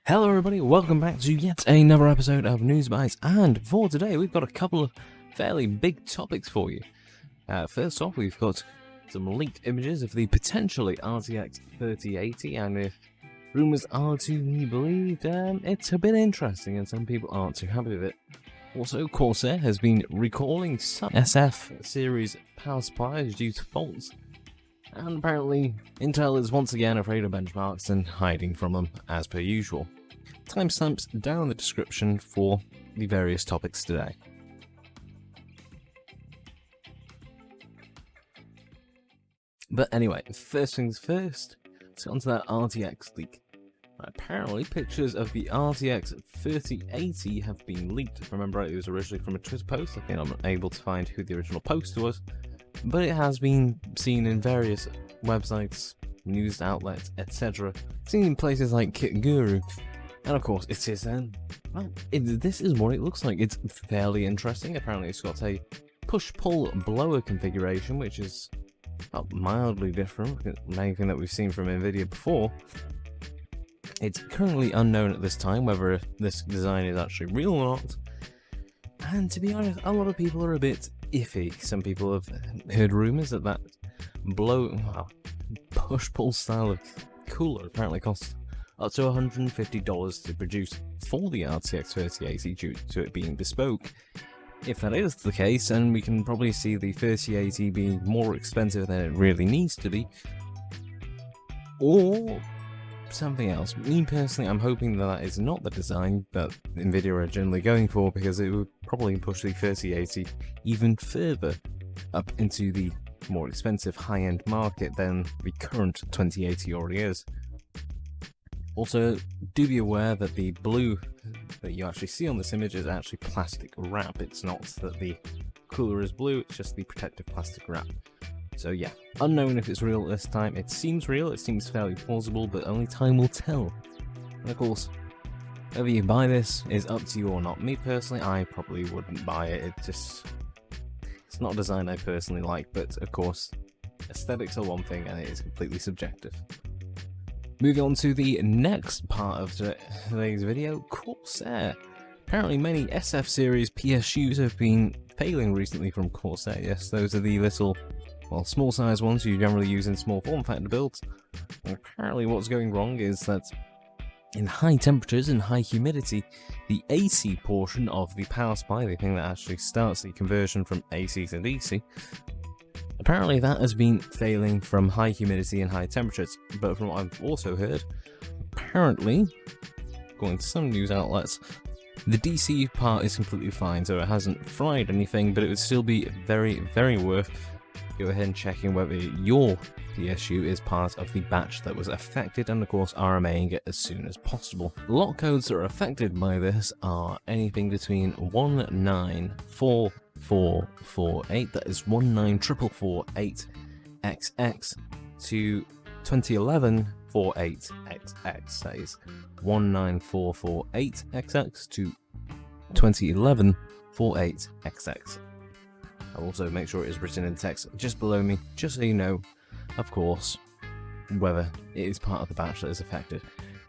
Hello everybody, welcome back to yet another episode of Newsbytes, and for today we've got a couple of fairly big topics for you. First off, we've got some leaked images of the potentially RTX 3080, and if rumours are to be believed, it's a bit interesting and some people aren't too happy with it. Also, Corsair has been recalling some SF series power supplies due to faults, and apparently Intel is once again afraid of benchmarks and hiding from them as per usual. Timestamps down in the description for the various topics today. But anyway, first things first, let's get onto that RTX leak. Apparently, pictures of the RTX 3080 have been leaked. If I remember right, it was originally from a Twitter post. I think I'm unable to find who the original poster was, but it has been seen in various websites, news outlets, etc. Seen in places like Kit Guru. And of course, it is this is what it looks like. It's fairly interesting. Apparently, it's got a push-pull blower configuration, which is mildly different from anything that we've seen from NVIDIA before. It's currently unknown at this time whether this design is actually real or not. And to be honest, a lot of people are a bit iffy. Some people have heard rumours that push-pull style of cooler apparently costs up to $150 to produce for the RTX 3080 due to it being bespoke. If that is the case, then we can probably see the 3080 being more expensive than it really needs to be, or something else. Me personally, I'm hoping that is not the design that NVIDIA are generally going for, because it would probably push the 3080 even further up into the more expensive high-end market than the current 2080 already is. Also, do be aware that the blue that you actually see on this image is actually plastic wrap. It's not that the cooler is blue, it's just the protective plastic wrap. So yeah, unknown if it's real this time. It seems real, it seems fairly plausible, but only time will tell. And of course, whether you buy this is up to you or not. Me personally, I probably wouldn't buy it. It's not a design I personally like, but of course, aesthetics are one thing and it is completely subjective. Moving on to the next part of today's video, Corsair. Apparently many SF series PSUs have been failing recently from Corsair. Yes, those are the little, small size ones you generally use in small form factor builds. And apparently what's going wrong is that in high temperatures and high humidity, the AC portion of the power supply, the thing that actually starts the conversion from AC to DC, apparently that has been failing from high humidity and high temperatures. But from what I've also heard, apparently, according to some news outlets, the DC part is completely fine, so it hasn't fried anything, but it would still be very, very worth go ahead and checking whether your PSU is part of the batch that was affected, and of course RMAing it as soon as possible. Lot codes that are affected by this are anything between 194448, that is 19448XX, to 201148XX, that is 19448XX to 201148XX. I'll also make sure it is written in text just below me, just so you know, of course, whether it is part of the batch that is affected.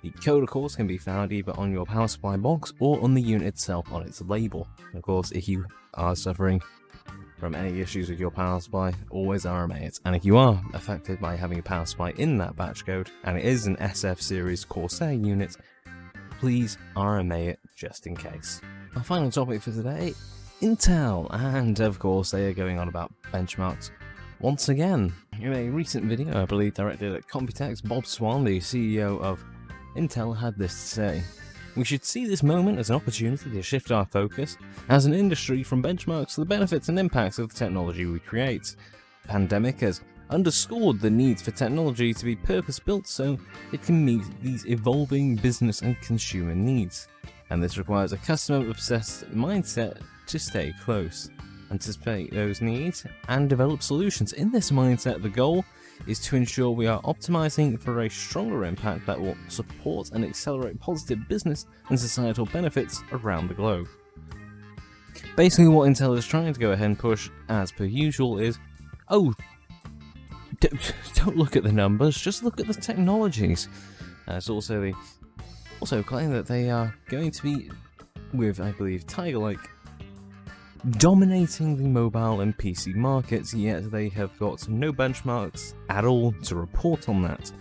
The code, of course, can be found either on your power supply box or on the unit itself on its label. Of course, if you are suffering from any issues with your power supply, always RMA it. And if you are affected by having a power supply in that batch code, and it is an SF series Corsair unit, please RMA it just in case. Our final topic for today, Intel, and of course they are going on about benchmarks once again. In a recent video, I believe directed at Computex, Bob Swan, the CEO of Intel, had this to say: "We should see this moment as an opportunity to shift our focus as an industry from benchmarks to the benefits and impacts of the technology we create. The pandemic has underscored the need for technology to be purpose-built so it can meet these evolving business and consumer needs. And this requires a customer-obsessed mindset to stay close, anticipate those needs, and develop solutions. In this mindset, the goal is to ensure we are optimizing for a stronger impact that will support and accelerate positive business and societal benefits around the globe." Basically, what Intel is trying to go ahead and push, as per usual, is, don't look at the numbers, just look at the technologies. It's also the also claim that they are going to be, with I believe Tiger Lake, dominating the mobile and PC markets, yet they have got no benchmarks at all to report on that.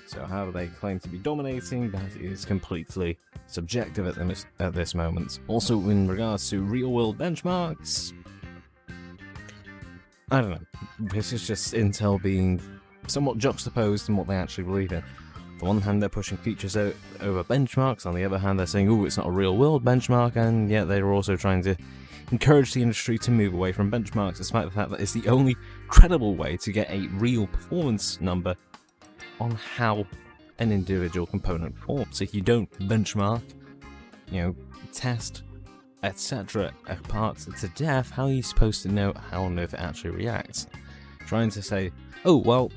So how do they claim to be dominating? That is completely subjective at this moment. Also, in regards to real-world benchmarks, I don't know. This is just Intel being somewhat juxtaposed in what they actually believe in. On the one hand, they're pushing features over benchmarks. On the other hand, they're saying, "Oh, it's not a real-world benchmark," and yet they're also trying to encourage the industry to move away from benchmarks, despite the fact that it's the only credible way to get a real performance number on how an individual component performs. If you don't benchmark, test, etc. a part to death, how are you supposed to know how on earth it actually reacts? Trying to say, "Oh, well,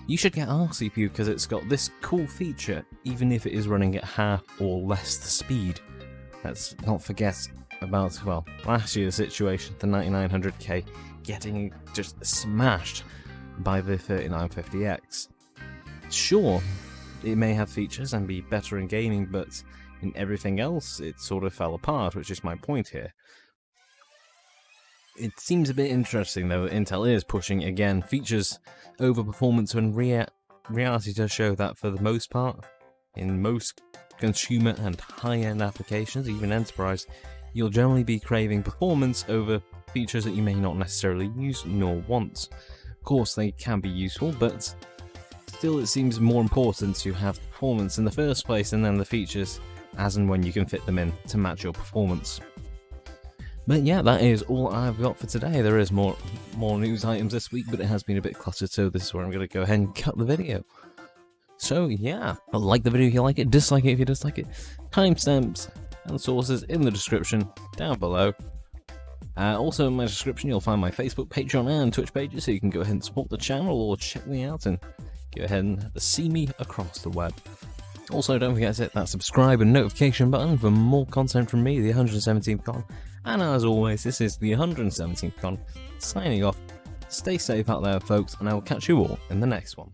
you should get our CPU because it's got this cool feature, even if it is running at half or less the speed." Let's not forget about, well, last year's situation, the 9900K getting just smashed by the 3950X. Sure, it may have features and be better in gaming, but in everything else, it sort of fell apart, which is my point here. It seems a bit interesting, though, that Intel is pushing, again, features over performance when reality does show that, for the most part, in most consumer and high-end applications, even enterprise, you'll generally be craving performance over features that you may not necessarily use nor want. Of course, they can be useful, but still it seems more important to have performance in the first place and then the features as and when you can fit them in to match your performance. But yeah, that is all I've got for today. There is more news items this week, but it has been a bit cluttered, so this is where I'm going to go ahead and cut the video. So yeah, like the video if you like it, dislike it if you dislike it. Timestamps and sources in the description down below. Also in my description you'll find my Facebook, Patreon and Twitch pages, so you can go ahead and support the channel or check me out and go ahead and see me across the web. Also, don't forget to hit that subscribe and notification button for more content from me, the 117th Con. And as always, this is the 117th Con, signing off. Stay safe out there, folks, and I will catch you all in the next one.